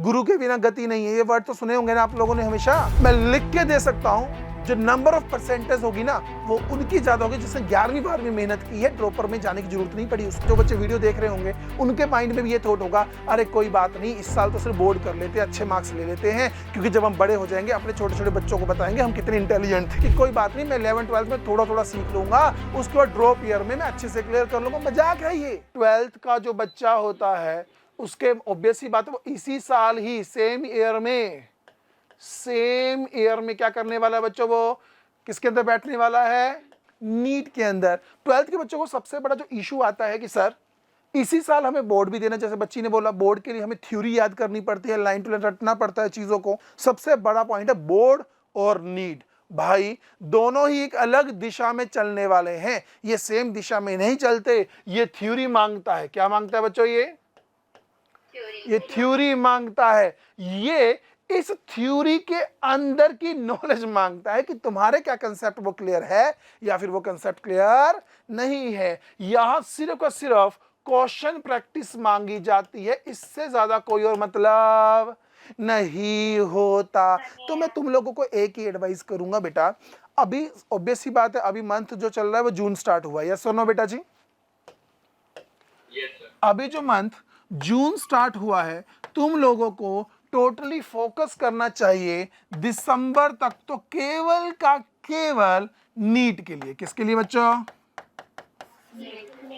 गुरु के बिना गति नहीं है, ये वर्ड तो सुने होंगे ना आप लोगों ने हमेशा। मैं लिख के दे सकता हूं, जो नंबर ऑफ परसेंटेज होगी ना वो उनकी ज्यादा होगी जिसने 11वीं 12वीं मेहनत की है, ड्रॉपर में जाने की जरूरत नहीं पड़ी। जो बच्चे वीडियो देख रहे होंगे उनके माइंड में भी ये थॉट होगा, अरे कोई बात नहीं, इस साल तो सिर्फ बोर्ड कर लेते हैं, अच्छे मार्क्स ले लेते हैं, क्योंकि जब हम बड़े हो जाएंगे अपने छोटे छोटे बच्चों को बताएंगे हम कितने इंटेलिजेंट थे, कि कोई बात नहीं, मैं 11th 12th में थोड़ा थोड़ा सीख लूंगा, उसके बाद ड्रॉप ईयर में मैं अच्छे से क्लियर कर लूंगा। मजाक है ये। 12th का जो बच्चा होता है उसके ऑब्वियस ही बात है वो इसी साल ही सेम ईयर में क्या करने वाला है बच्चों, वो किसके अंदर बैठने वाला है, नीट के अंदर। 12th के बच्चों को सबसे बड़ा जो इशू आता है कि सर इसी साल हमें बोर्ड भी देना, जैसे बच्ची ने बोला बोर्ड के लिए हमें थ्योरी याद करनी पड़ती है, लाइन टू लाइन रटना पड़ता है चीजों को। सबसे बड़ा पॉइंट है बोर्ड और नीट, भाई दोनों ही एक अलग दिशा में चलने वाले हैं, ये सेम दिशा में नहीं चलते। ये थ्योरी मांगता है, क्या मांगता है बच्चों, ये थ्योरी मांगता है, ये इस थ्योरी के अंदर की नॉलेज मांगता है कि तुम्हारे क्या कंसेप्ट वो क्लियर है या फिर वो कंसेप्ट क्लियर नहीं है। यहां सिर्फ और सिर्फ क्वेश्चन प्रैक्टिस मांगी जाती है, इससे ज्यादा कोई और मतलब नहीं होता। तो मैं तुम लोगों को एक ही एडवाइस करूंगा बेटा, अभी ऑब्वियस ही बात है अभी मंथ जो चल रहा है वो जून स्टार्ट हुआ है, यस और नो बेटा जी? अभी जो मंथ जून स्टार्ट हुआ है तुम लोगों को टोटली फोकस करना चाहिए दिसंबर तक तो केवल का केवल नीट के लिए। किसके लिए बच्चों?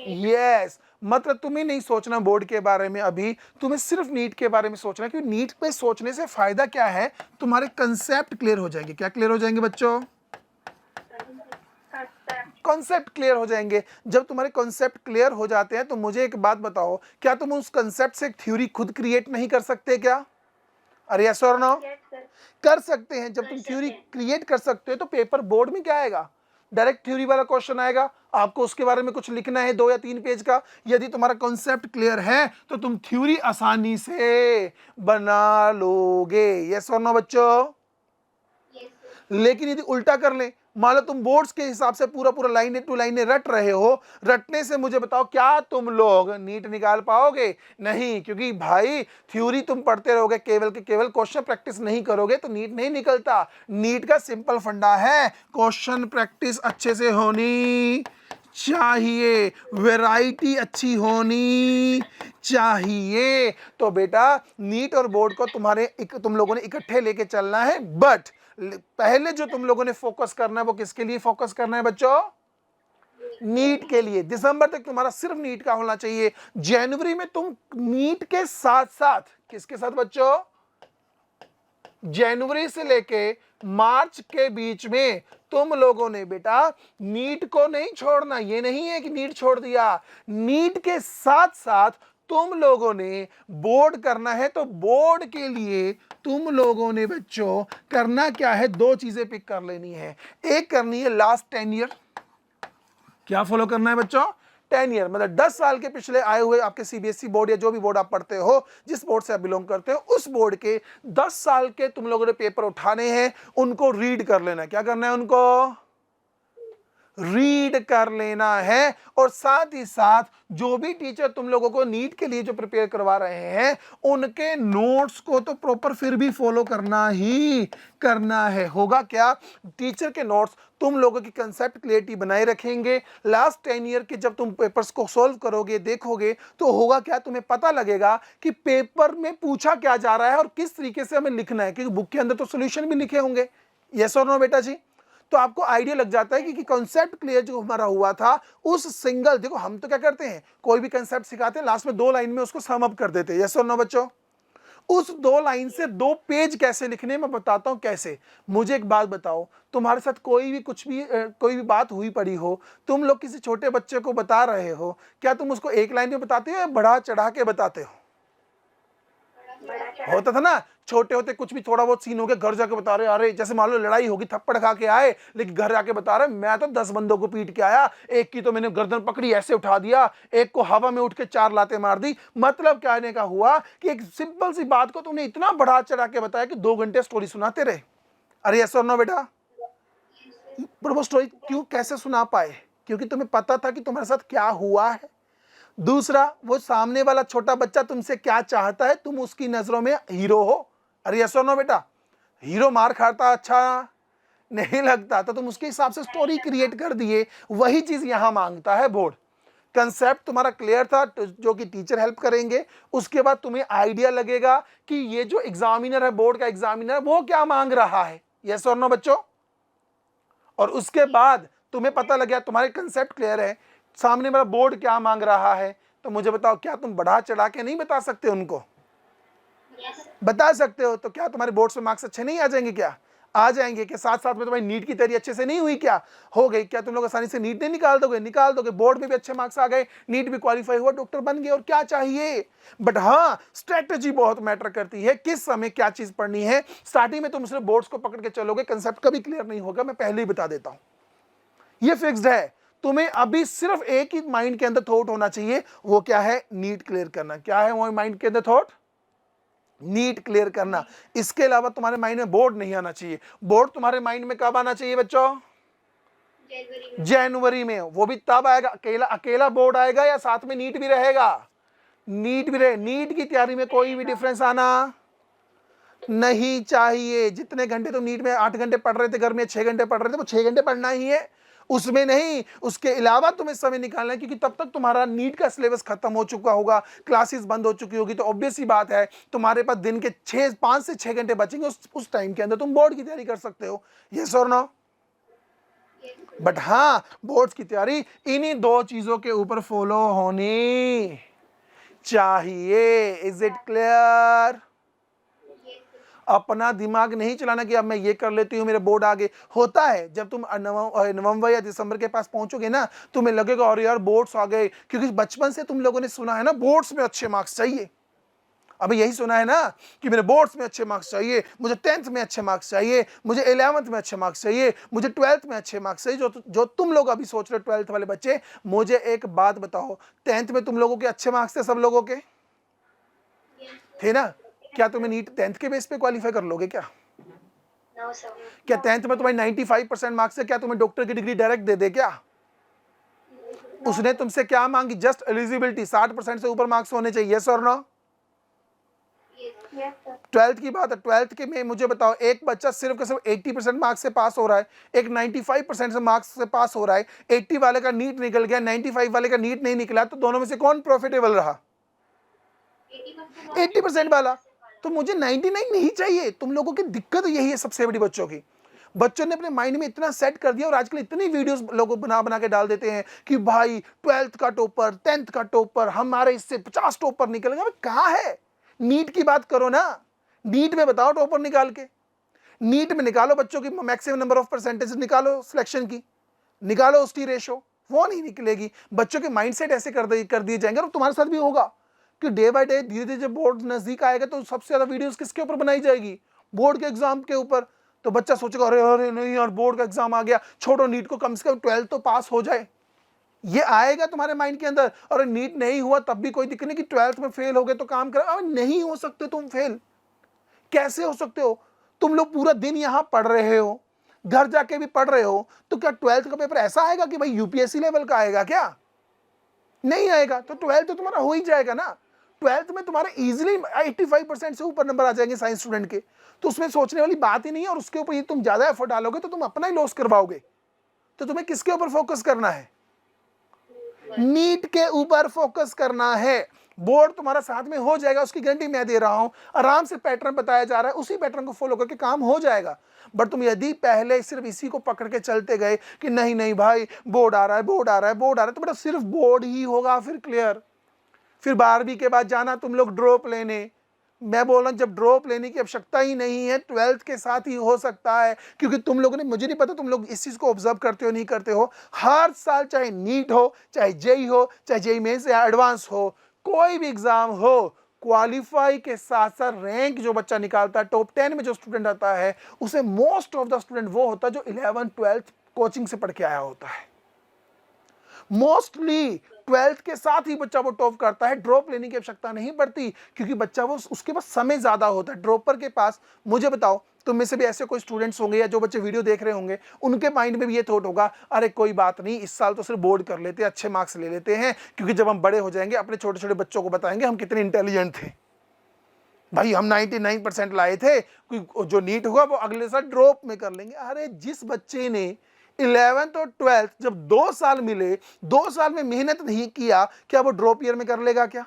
यस, मतलब तुम्हें नहीं सोचना बोर्ड के बारे में, अभी तुम्हें सिर्फ नीट के बारे में सोचना है, क्योंकि नीट पे सोचने से फायदा क्या है, तुम्हारे कंसेप्ट क्लियर हो जाएंगे। क्या क्लियर हो जाएंगे बच्चों? कॉन्सेप्ट क्लियर हो जाएंगे। जब तुम्हारे कॉन्सेप्ट क्लियर हो जाते हैं तो मुझे एक बात बताओ, क्या तुम उस कॉन्सेप्ट से एक थ्योरी खुद क्रिएट नहीं कर सकते क्या? अरे यस और नो? कर सकते हैं। जब तुम थ्योरी क्रिएट कर सकते हो तो पेपर बोर्ड में क्या आएगा, डायरेक्ट थ्योरी वाला क्वेश्चन आएगा, आपको उसके बारे में कुछ लिखना है 2 या 3 पेज का। यदि तुम्हारा कॉन्सेप्ट क्लियर है तो तुम थ्योरी आसानी से बना लोगे। यस और नो बच्चों? लेकिन यदि उल्टा कर ले, मान लो तुम बोर्ड्स के हिसाब से पूरा पूरा लाइन टू लाइन रट रहे हो, रटने से मुझे बताओ क्या तुम लोग नीट निकाल पाओगे? नहीं, क्योंकि भाई थ्योरी तुम पढ़ते रहोगे केवल के केवल, क्वेश्चन प्रैक्टिस नहीं करोगे तो नीट नहीं निकलता। नीट का सिंपल फंडा है क्वेश्चन प्रैक्टिस अच्छे से होनी चाहिए, वैरायटी अच्छी होनी चाहिए। तो बेटा नीट और बोर्ड को तुम लोगों ने इकट्ठे लेके चलना है, बट पहले जो तुम लोगों ने फोकस करना है वो किसके लिए फोकस करना है बच्चों? नीट के लिए। दिसंबर तक तुम्हारा सिर्फ नीट का होना चाहिए। जनवरी में तुम नीट के साथ साथ किसके साथ बच्चों? जनवरी से लेके मार्च के बीच में तुम लोगों ने बेटा नीट को नहीं छोड़ना। ये नहीं है कि नीट छोड़ दिया, नीट के साथ साथ तुम लोगों ने बोर्ड करना है। तो बोर्ड के लिए तुम लोगों ने बच्चों करना क्या है, 2 चीजें पिक कर लेनी है। एक करनी है लास्ट 10 ईयर, क्या फॉलो करना है बच्चों? 10 ईयर, मतलब 10 साल के पिछले आए हुए आपके सीबीएसई बोर्ड या जो भी बोर्ड आप पढ़ते हो, जिस बोर्ड से आप बिलोंग करते हो, उस बोर्ड के 10 साल के तुम लोगों ने पेपर उठाने हैं, उनको रीड कर लेना। क्या करना है? उनको रीड कर लेना है। और साथ ही साथ जो भी टीचर तुम लोगों को नीट के लिए जो प्रिपेयर करवा रहे हैं उनके नोट्स को तो प्रॉपर फिर भी फॉलो करना ही करना है। होगा क्या, टीचर के नोट्स तुम लोगों की कंसेप्ट क्लियरिटी बनाए रखेंगे। लास्ट 10 ईयर के जब तुम पेपर्स को सॉल्व करोगे, देखोगे, तो होगा क्या, तुम्हें पता लगेगा कि पेपर में पूछा क्या जा रहा है और किस तरीके से हमें लिखना है, क्योंकि बुक के अंदर तो सॉल्यूशन भी लिखे होंगे। यस और नो बेटा जी? तो आपको आइडिया लग जाता है कि कॉन्सेप्ट क्लियर जो हमारा हुआ था उस सिंगल, देखो हम तो क्या करते हैं, कोई भी कॉन्सेप्ट सिखाते हैं लास्ट में 2 लाइन में उसको सम अप कर देते हैं। यस और नो बच्चों? उस 2 लाइन से 2 पेज कैसे लिखने, मैं बताता हूं कैसे। मुझे एक बात बताओ, तुम्हारे साथ कोई भी बात हुई पड़ी हो, तुम लोग किसी छोटे बच्चे को बता रहे हो, क्या तुम उसको 1 लाइन में बताते हो या बढ़ा चढ़ा के बताते हो? होता था ना, छोटे होते कुछ भी थोड़ा बहुत सीन हो गया, घर जाके बता रहे, अरे जैसे मान लो लड़ाई होगी, थप्पड़ खा के आए, लेकिन घर जाके बता रहे मैं तो 10 बंदों को पीट के आया, एक की तो मैंने गर्दन पकड़ी ऐसे उठा दिया, एक को हवा में उठ के 4 लाते मार दी। मतलब कहने का हुआ कि एक सिंपल सी बात को तुमने इतना बढ़ा चढ़ा के बताया कि 2 घंटे स्टोरी सुनाते रहे। अरे यस और नो बेटा? पर वो स्टोरी क्यों कैसे सुना पाए? क्योंकि तुम्हें पता था कि तुम्हारे साथ क्या हुआ है। दूसरा, वो सामने वाला छोटा बच्चा तुमसे क्या चाहता है, तुम उसकी नजरों में हीरो हो। अरे यस और नो बेटा, हीरो मार खाता अच्छा नहीं लगता, तो तुम उसके हिसाब से स्टोरी क्रिएट कर दिए। वही चीज यहां मांगता है बोर्ड। कंसेप्ट तुम्हारा क्लियर था, जो कि टीचर हेल्प करेंगे। उसके बाद तुम्हें आइडिया लगेगा कि ये जो एग्जामिनर है, बोर्ड का एग्जामिनर, वो क्या मांग रहा है। यस और नो बच्चों। और उसके बाद तुम्हें पता लग गया, तुम्हारे कंसेप्ट क्लियर है, सामने मेरा बोर्ड क्या मांग रहा है। तो मुझे बताओ, क्या तुम बढ़ा चढ़ा के नहीं बता सकते उनको? बता सकते हो। तो क्या तुम्हारे बोर्ड से मार्क्स अच्छे नहीं आ जाएंगे? क्या आ जाएंगे। कि साथ साथ में तुम्हारी नीट की तैयारी अच्छे से नहीं हुई? क्या हो गई? क्या तुम लोग आसानी से नीट नहीं निकाल दोगे? निकाल दोगे। बोर्ड में भी अच्छे मार्क्स आ गए, नीट भी क्वालिफाई हुआ, डॉक्टर बन गए, और क्या चाहिए। बट हाँ, स्ट्रेटेजी बहुत मैटर करती है, किस समय क्या चीज पढ़नी है। स्टार्टिंग में तुम सिर्फ बोर्ड्स को पकड़ के चलोगे, कंसेप्ट कभी क्लियर नहीं होगा, मैं पहले ही बता देता हूं। ये फिक्स्ड है। तुम्हें अभी सिर्फ एक ही माइंड के अंदर थॉट होना चाहिए, वो क्या है? नीट क्लियर करना। क्या है वो माइंड के अंदर थॉट? नीट क्लियर करना। इसके अलावा तुम्हारे माइंड में बोर्ड नहीं आना चाहिए। बोर्ड तुम्हारे माइंड में कब आना चाहिए बच्चों? जनवरी में। वो भी तब आएगा, अकेला अकेला बोर्ड आएगा या साथ में नीट भी रहेगा? नीट भी रहे। नीट की तैयारी में कोई भी डिफरेंस आना नहीं चाहिए। जितने घंटे तुम नीट में 8 घंटे पढ़ रहे थे, घर में 6 घंटे पढ़ रहे थे, वो 6 घंटे पढ़ना ही है, उसमें नहीं। उसके अलावा तुम्हें समय निकालना है, क्योंकि तब तक तुम्हारा नीट का सिलेबस खत्म हो चुका होगा, क्लासेस बंद हो चुकी होगी। तो ऑब्वियस ही बात है, तुम्हारे पास दिन के 5 से 6 घंटे बचेंगे। उस टाइम के अंदर तुम बोर्ड की तैयारी कर सकते हो। यस और नो? बट हाँ, बोर्ड्स की तैयारी इन्हीं 2 चीजों के ऊपर फॉलो होनी चाहिए। Is it clear? अपना दिमाग नहीं चलाना कि अब मैं ये कर लेती हूँ, मेरे बोर्ड आगे। होता है जब तुम नवंबर या दिसंबर के पास पहुंचोगे ना, तुम्हें लगेगा और यार बोर्ड्स आ गए, क्योंकि बचपन से तुम लोगों ने सुना है ना, बोर्ड्स में अच्छे मार्क्स चाहिए। अभी यही सुना है ना कि मेरे बोर्ड्स में अच्छे मार्क्स चाहिए, मुझे 10th में अच्छे मार्क्स चाहिए, मुझे 11th में अच्छे मार्क्स चाहिए, मुझे 12th में अच्छे मार्क्स चाहिए। जो तुम लोग अभी सोच रहे हो 12th वाले बच्चे, मुझे एक बात बताओ, 10th में तुम लोगों के अच्छे मार्क्स थे? सब लोगों के थे ना? क्या तुम्हें नीट 10th के बेस पे क्वालिफाई कर लोगे? क्या क्या 10th में तुम्हारी 95% मार्क्स है, क्या तुम्हें डॉक्टर की डिग्री डायरेक्ट दे दे? क्या उसने तुमसे क्या मांगी? जस्ट एलिजिबिलिटी, 60% से ऊपर मार्क्स होने चाहिए। यस और नो? 12th की बात है। 12th के में मुझे बताओ, एक बच्चा सिर्फ के सिर्फ 80% मार्क्स से पास हो रहा है, एक 95% से मार्क्स से पास हो रहा है। 80 वाले का नीट निकल गया, 95 वाले का नीट नहीं निकला, तो दोनों में से कौन प्रॉफिटेबल रहा? 80% वाला। तो मुझे 99 नहीं चाहिए। तुम लोगों की दिक्कत यही है सबसे बड़ी, बच्चों की। बच्चों ने अपने माइंड में इतना सेट कर दिया, और आजकल इतनी वीडियोस लोग बना बना के डाल देते हैं कि भाई 12th का टॉपर, 10th का टॉपर, हमारे इससे 50 टॉपर निकल गए। कहाँ है? नीट की बात करो ना, नीट में बताओ टॉपर निकाल के। नीट में निकालो बच्चों की मैक्सिमम नंबर ऑफ परसेंटेज, निकालो सिलेक्शन की, निकालो उसकी रेशो, वो नहीं निकलेगी। बच्चों के माइंडसेट ऐसे कर दिए जाएंगे, और तुम्हारे साथ भी होगा कि डे बाय डे, धीरे धीरे जब बोर्ड नजदीक आएगा, तो सबसे ज्यादा वीडियोस किसके ऊपर बनाई जाएगी? बोर्ड के एग्जाम के ऊपर। तो बच्चा सोचेगा, अरे अरे नहीं यार, बोर्ड का एग्जाम आ गया, छोड़ो नीट को, कम से कम 12th तो पास हो जाए। ये आएगा तुम्हारे माइंड के अंदर। और नीट नहीं हुआ तब भी कोई दिक्कत नहीं कि 12th में फेल हो गए तो काम कर। अब नहीं हो सकते तुम फेल, कैसे हो सकते हो? तुम लोग पूरा दिन यहां पढ़ रहे हो, घर जाके भी पढ़ रहे हो, तो क्या 12th का पेपर ऐसा आएगा कि भाई यूपीएससी लेवल का आएगा? क्या नहीं आएगा। तो 12th तो तुम्हारा हो ही जाएगा ना। 12th में तुम्हारे इजीली 85% से ऊपर नंबर आ जाएंगे साइंस स्टूडेंट के, तो उसमें सोचने वाली बात ही नहीं है। और उसके ऊपर ये तुम ज्यादा एफर्ट डालोगे तो तुम अपना ही लॉस करवाओगे। तो तुम्हें किसके ऊपर फोकस करना है? नीट के ऊपर फोकस करना है। बोर्ड तुम्हारा साथ में हो जाएगा, उसकी गारंटी मैं दे रहा हूं। आराम से पैटर्न बताया जा रहा है, उसी पैटर्न को फॉलो करके काम हो जाएगा। बट तुम यदि पहले सिर्फ इसी को पकड़ के चलते गए कि नहीं नहीं भाई, बोर्ड आ रहा है, बोर्ड आ रहा है, बोर्ड आ रहा है, तो बेटा सिर्फ बोर्ड ही होगा फिर क्लियर। फिर 12वीं के बाद जाना तुम लोग ड्रॉप लेने। मैं बोल रहा हूं, जब ड्रॉप लेने की आवश्यकता ही नहीं है, 12th के साथ ही हो सकता है। क्योंकि तुम लोगों ने, मुझे नहीं पता तुम लोग इस चीज को ऑब्जर्व करते हो नहीं करते हो, हर साल चाहे नीट हो, चाहे जेई हो, चाहे जेई मेंस या एडवांस हो, कोई भी एग्जाम हो, क्वालिफाई के साथ साथ रैंक जो बच्चा निकालता है, टॉप 10 में जो स्टूडेंट आता है, उसे मोस्ट ऑफ द स्टूडेंट वो होता है जो 11th 12th कोचिंग से पढ़ के आया होता है। मोस्टली 12th के साथ ही बच्चा वो टॉप करता है, ड्रॉप लेने की आवश्यकता नहीं पड़ती, क्योंकि बच्चा वो उसके पास समय ज्यादा होता है। ड्रॉपर के पास, मुझे बताओ तुम में से भी ऐसे कोई स्टूडेंट्स होंगे या जो बच्चे वीडियो देख रहे होंगे, उनके माइंड में भी ये थॉट होगा, अरे कोई बात नहीं, इस साल तो सिर्फ बोर्ड कर लेते हैं, अच्छे मार्क्स ले लेते हैं, क्योंकि जब हम बड़े हो जाएंगे अपने छोटे छोटे बच्चों को बताएंगे हम कितने इंटेलिजेंट थे, भाई हम 99% लाए थे, जो नीट हुआ वो अगले साल ड्रॉप में कर लेंगे। अरे जिस बच्चे ने 11th और 12th जब 2 साल मिले, 2 साल में मेहनत नहीं किया, क्या वो ड्रॉप ईयर में कर लेगा क्या?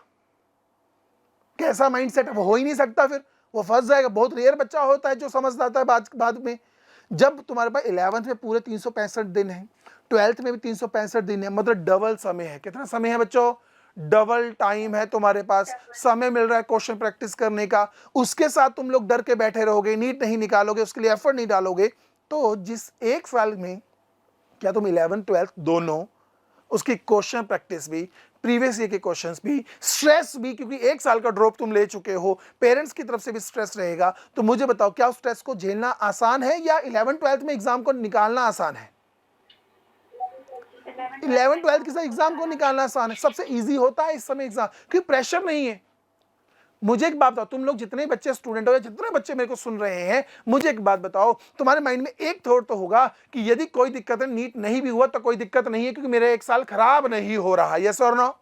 कैसा माइंडसेट है, वो हो ही नहीं सकता, फिर वो फंस जाएगा। बहुत रेयर बच्चा होता है जो समझ आता है बाद में। जब तुम्हारे पास 11th में पूरे 365 दिन है, 12th में भी 365 दिन है, मतलब डबल समय है। कितना समय है बच्चों? डबल टाइम है तुम्हारे पास, समय मिल रहा है क्वेश्चन प्रैक्टिस करने का। उसके साथ तुम लोग डर के बैठे रहोगे, नीट नहीं निकालोगे, उसके लिए एफर्ट नहीं डालोगे, तो जिस एक साल में क्या तुम 11th 12th दोनों, उसकी क्वेश्चन प्रैक्टिस भी, प्रीवियस ईयर के क्वेश्चंस भी, स्ट्रेस भी, क्योंकि एक साल का ड्रॉप तुम ले चुके हो, पेरेंट्स की तरफ से भी स्ट्रेस रहेगा, तो मुझे बताओ क्या उस स्ट्रेस को झेलना आसान है या 11th 12th में एग्जाम को निकालना आसान है? 11th 12th के साथ एग्जाम को निकालना आसान है, सबसे इजी होता है इस समय एग्जाम, क्योंकि प्रेशर नहीं है। मुझे एक बात बताओ, तुम लोग जितने बच्चे स्टूडेंट हो या जितने बच्चे मेरे को सुन रहे हैं, मुझे एक बात बताओ, तुम्हारे माइंड में एक थॉट तो होगा कि यदि कोई दिक्कत है, नीट नहीं भी हुआ तो कोई दिक्कत नहीं है, क्योंकि मेरा एक साल खराब नहीं हो रहा। यस और नो?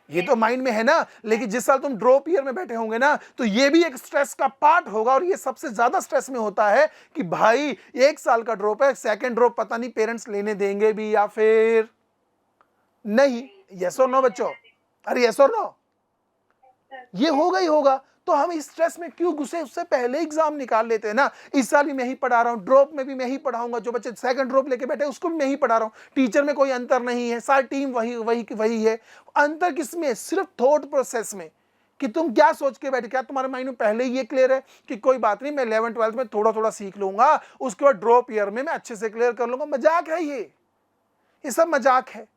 ये तो माइंड में है ना। लेकिन जिस साल तुम ड्रॉप ईयर में बैठे होंगे ना, तो ये भी एक स्ट्रेस का पार्ट होगा, और ये सबसे ज्यादा स्ट्रेस में होता है कि भाई एक साल का ड्रॉप है, सेकंड ड्रॉप पता नहीं पेरेंट्स लेने देंगे भी या फिर नहीं। यस और नो बच्चों? अरे यस और नो? ये होगा ही होगा। तो हम इस स्ट्रेस में क्यों घुसे? उससे पहले एग्जाम निकाल लेते हैं ना। इस साल भी मैं ही पढ़ा रहा हूँ, ड्रॉप में भी मैं ही पढ़ाऊंगा, जो बच्चे सेकंड ड्रॉप लेके बैठे उसको भी मैं ही पढ़ा रहा हूँ, टीचर में कोई अंतर नहीं है, सारी टीम वही वही वही है। अंतर किसमें? सिर्फ थॉट प्रोसेस में, कि तुम क्या सोच के बैठे। क्या तुम्हारे माइंड में पहले ही ये क्लियर है कि कोई बात नहीं, मैं 11th 12th में थोड़ा थोड़ा सीख लूंगा, उसके बाद ड्रॉप ईयर में मैं अच्छे से क्लियर कर लूंगा? मजाक है ये सब मजाक है।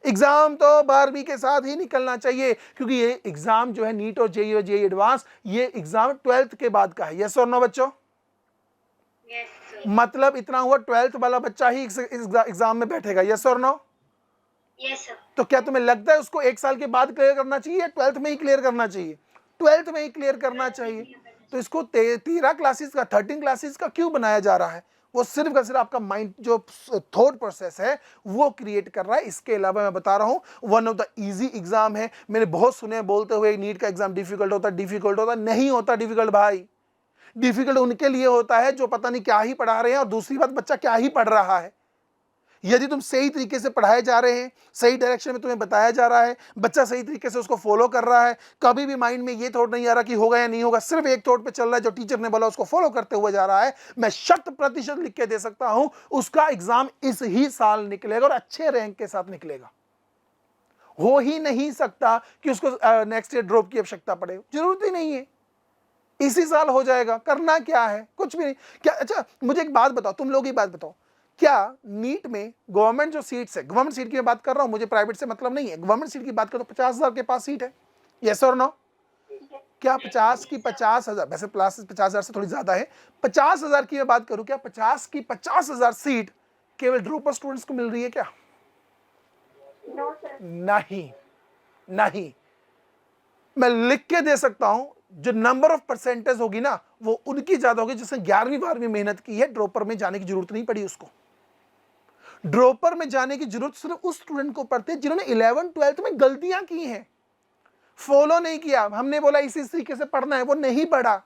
एग्जाम तो 12वीं के साथ ही निकलना चाहिए, क्योंकि ये एग्जाम जो है नीट और जेईई और जेईई एडवांस, ये एग्जाम 12th के बाद का है। यस और नो बच्चों? यस मतलब इतना हुआ 12th वाला बच्चा ही एग्जाम में बैठेगा। यस और नो? Yes sir. तो क्या तुम्हें लगता है उसको एक साल के बाद क्लियर करना चाहिए या 12th में ही क्लियर करना चाहिए? 12th में ही क्लियर करना चाहिए। तो इसको 13 क्लासेस का, 13 क्लासेस का क्यों बनाया जा रहा है? वो सिर्फ का सिर्फ आपका माइंड जो थॉट प्रोसेस है वो क्रिएट कर रहा है। इसके अलावा मैं बता रहा हूं, one of the easy exam है। मैंने बहुत सुने बोलते हुए नीट का एग्जाम डिफिकल्ट होता, डिफिकल्ट होता। नहीं होता डिफिकल्ट भाई। डिफिकल्ट उनके लिए होता है जो पता नहीं क्या ही पढ़ा रहे हैं, और दूसरी बात बच्चा क्या ही पढ़ रहा है। यदि तुम सही तरीके से पढ़ाए जा रहे हैं, सही डायरेक्शन में तुम्हें बताया जा रहा है, बच्चा सही तरीके से उसको फॉलो कर रहा है, कभी भी माइंड में ये थॉट नहीं आ रहा कि होगा या नहीं होगा, सिर्फ एक थॉट पे चल रहा है, जो टीचर ने बोला उसको फॉलो करते हुए जा रहा है, मैं 100% लिख के दे सकता हूं उसका एग्जाम इस ही साल निकलेगा और अच्छे रैंक के साथ निकलेगा। हो ही नहीं सकता कि उसको नेक्स्ट ईयर ड्रॉप की आवश्यकता पड़े, जरूरत ही नहीं है, इसी साल हो जाएगा। करना क्या है? कुछ भी नहीं। क्या अच्छा मुझे एक बात बताओ, तुम लोग ही बात बताओ, क्या नीट में गवर्नमेंट जो सीट्स है, गवर्नमेंट सीट की मैं बात कर रहा हूं, मुझे प्राइवेट से मतलब नहीं है, गवर्नमेंट सीट की बात करो तो 50,000 के पास सीट है। यस और नो? क्या 50 की 50,000, वैसे प्लस 50,000 से थोड़ी ज्यादा है, 50,000 की मैं बात करूं, क्या 50 की 50,000 सीट केवल ड्रॉपर स्टूडेंट्स को मिल रही है क्या? No sir. नहीं, नहीं। मैं लिख के दे सकता हूं, जो नंबर ऑफ परसेंटेज होगी ना वो उनकी ज्यादा होगी जिसने 11वीं 12वीं मेहनत की है, ड्रॉपर में जाने की जरूरत नहीं पड़ी उसको। ड्रॉपर में जाने की जरूरत सिर्फ उस स्टूडेंट को पड़ती है जिन्होंने 11th 12th में गलतियां की हैं, फॉलो नहीं किया। हमने बोला इसी तरीके से पढ़ना है, वो नहीं पढ़ा।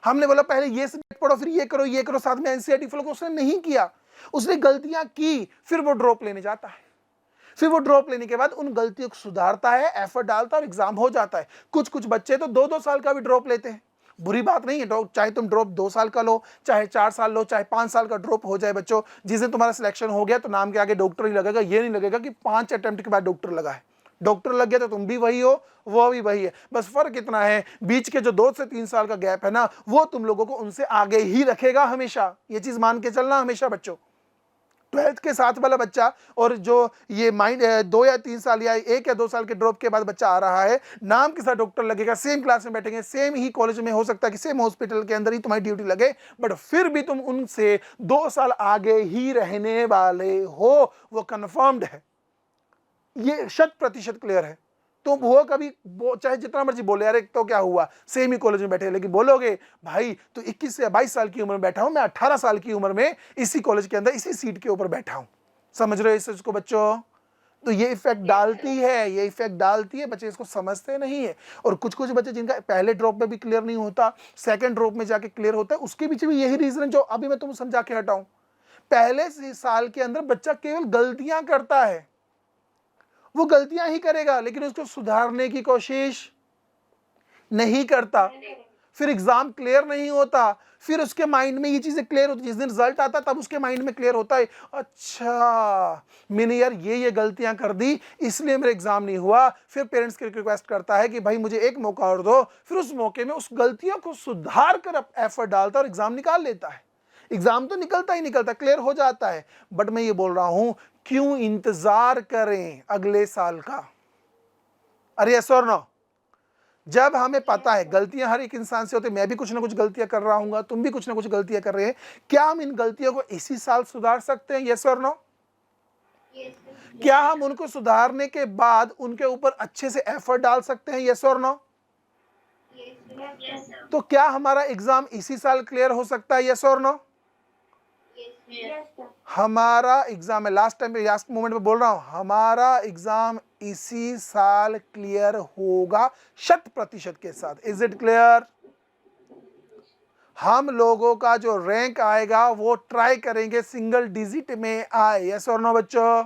हमने बोला पहले ये सब्जेक्ट पढ़ो, फिर ये करो, साथ में एनसीईआरटी फॉलो करो, उसने नहीं किया, उसने गलतियां की, फिर वो ड्रॉप लेने जाता है। फिर वो ड्रॉप लेने के बाद उन गलतियों को सुधारता है, एफर्ट डालता है और एग्जाम हो जाता है। कुछ कुछ बच्चे तो 2-2 साल का भी ड्रॉप लेते हैं, बुरी बात नहीं है। चाहे तुम ड्रॉप 2 साल का लो, चाहे 4 साल लो, चाहे 5 साल का ड्रॉप हो जाए बच्चों, जिस दिन तुम्हारा सिलेक्शन हो गया तो नाम के आगे डॉक्टर ही लगेगा। ये नहीं लगेगा कि 5 अटेम्प्ट के बाद डॉक्टर लगा है। डॉक्टर लग गया तो तुम भी वही हो, वो भी वही है, बस फर्क इतना है बीच के जो 2 से 3 साल का गैप है ना, वो तुम लोगों को उनसे आगे ही रखेगा हमेशा। ये चीज मान के चलना हमेशा बच्चों। 12th के साथ वाला बच्चा और जो ये माइंड 2 या 3 साल या 1 या 2 साल के ड्रॉप के बाद बच्चा आ रहा है, नाम के साथ डॉक्टर लगेगा, सेम क्लास में बैठेंगे, सेम ही कॉलेज में, हो सकता है कि सेम हॉस्पिटल के अंदर ही तुम्हारी ड्यूटी लगे, बट फिर भी तुम उनसे 2 साल आगे ही रहने वाले हो, वो कंफर्म्ड है। ये 100% क्लियर है। तुम वो कभी चाहे जितना मर्जी बोले यार एक तो क्या हुआ सेम ही कॉलेज में बैठे, लेकिन बोलोगे भाई तो 21 से 22 साल की उम्र में बैठा हूं, मैं 18 साल की उम्र में इसी कॉलेज के अंदर इसी सीट के ऊपर बैठा हूं। समझ रहे हो इस चीज को बच्चों? तो ये इफेक्ट डालती है, ये इफेक्ट डालती है, बच्चे इसको समझते नहीं है। और कुछ कुछ बच्चे जिनका पहले ड्रॉप में भी क्लियर नहीं होता, सेकंड ड्रॉप में जाके क्लियर होता है, उसके पीछे भी यही रीजन है जो अभी मैं तुम समझा के हटाऊं। पहले साल के अंदर बच्चा केवल गलतियां करता है, वो गलतियां ही करेगा लेकिन उसको सुधारने की कोशिश नहीं करता। फिर एग्जाम क्लियर नहीं होता, फिर उसके माइंड में ये चीजें क्लियर होती, जिस दिन रिजल्ट आता तब उसके माइंड में क्लियर होता है, अच्छा मैंने यार ये गलतियां कर दी इसलिए मेरा एग्जाम नहीं हुआ। फिर पेरेंट्स की रिक्वेस्ट करता है कि भाई मुझे एक मौका और दो, फिर उस मौके में उस गलतियों को सुधार कर एफर्ट डालता है और एग्जाम निकाल लेता है। एग्जाम तो निकलता ही निकलता, क्लियर हो जाता है। बट मैं ये बोल रहा हूं क्यों इंतजार करें अगले साल का? अरे यस और नो? जब हमें पता है गलतियां हर एक इंसान से होती है, मैं भी कुछ ना कुछ गलतियां कर रहा हूं, तुम भी कुछ ना कुछ गलतियां कर रहे हैं, क्या हम इन गलतियों को इसी साल सुधार सकते हैं? यस और नो? Yes, sir. क्या हम उनको सुधारने के बाद उनके ऊपर अच्छे से एफर्ट डाल सकते हैं? यस और no? Yes, sir. Yes, sir. तो क्या हमारा एग्जाम इसी साल क्लियर हो सकता है? यस और नो? Yes, yes, sir. हमारा एग्जाम है, लास्ट टाइम पे लास्ट मोमेंट में बोल रहा हूं, हमारा एग्जाम इसी साल क्लियर होगा 100% के साथ। Is it clear? हम लोगों का जो रैंक आएगा वो ट्राई करेंगे सिंगल डिजिट में आए। यस और नो बच्चों?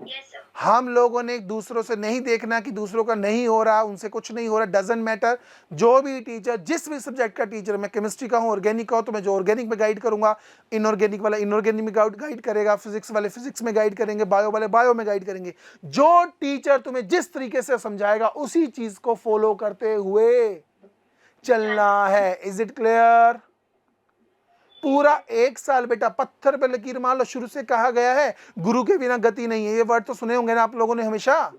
Yes, sir. हम लोगों ने एक दूसरों से नहीं देखना कि दूसरों का नहीं हो रहा, उनसे कुछ नहीं हो रहा, डजंट मैटर। जो भी टीचर, जिस भी सब्जेक्ट का टीचर, मैं केमिस्ट्री का हूँ, ऑर्गेनिक का हूँ, तो मैं जो ऑर्गेनिक में गाइड करूंगा, इनऑर्गेनिक वाला इनऑर्गेनिक में गाइड करेगा, फिजिक्स वाले फिजिक्स में गाइड करेंगे, बायो वाले बायो में गाइड करेंगे। जो टीचर तुम्हें जिस तरीके से समझाएगा उसी चीज को फॉलो करते हुए चलना है। Is it clear? पूरा एक साल बेटा पत्थर पे लकीर मान लो। शुरू से कहा गया है गुरु के बिना गति नहीं है, ये वर्ड तो सुने होंगे ना आप लोगों ने हमेशा।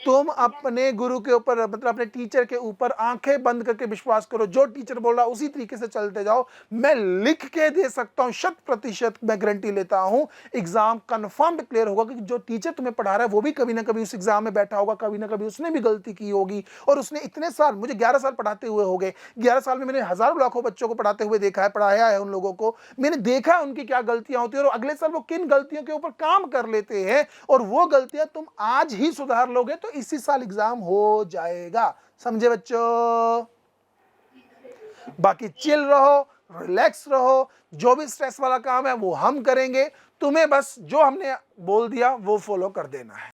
तुम अपने गुरु के ऊपर मतलब अपने टीचर के ऊपर आंखें बंद करके विश्वास करो, जो टीचर बोल रहा है उसी तरीके से चलते जाओ। मैं लिख के दे सकता हूं 100% मैं गारंटी लेता हूं एग्जाम कंफर्म्ड क्लियर होगा, क्योंकि जो टीचर तुम्हें पढ़ा रहा है वो भी कभी ना कभी उस एग्जाम में बैठा होगा, कभी ना कभी उसने भी गलती की होगी। और उसने इतने साल, मुझे 11 साल पढ़ाते हुए हो गए, 11 साल में मैंने हजारों लाखों बच्चों को पढ़ाते हुए देखा है, पढ़ाया है उन लोगों को, मैंने देखा है उनकी क्या गलतियां होती है और अगले साल वो किन गलतियों के ऊपर काम कर लेते हैं। और वो गलतियां तुम आज ही सुधार लोगे तो इसी साल एग्जाम हो जाएगा। समझे बच्चों? बाकी चिल रहो, रिलैक्स रहो, जो भी स्ट्रेस वाला काम है वो हम करेंगे, तुम्हें बस जो हमने बोल दिया वो फॉलो कर देना है।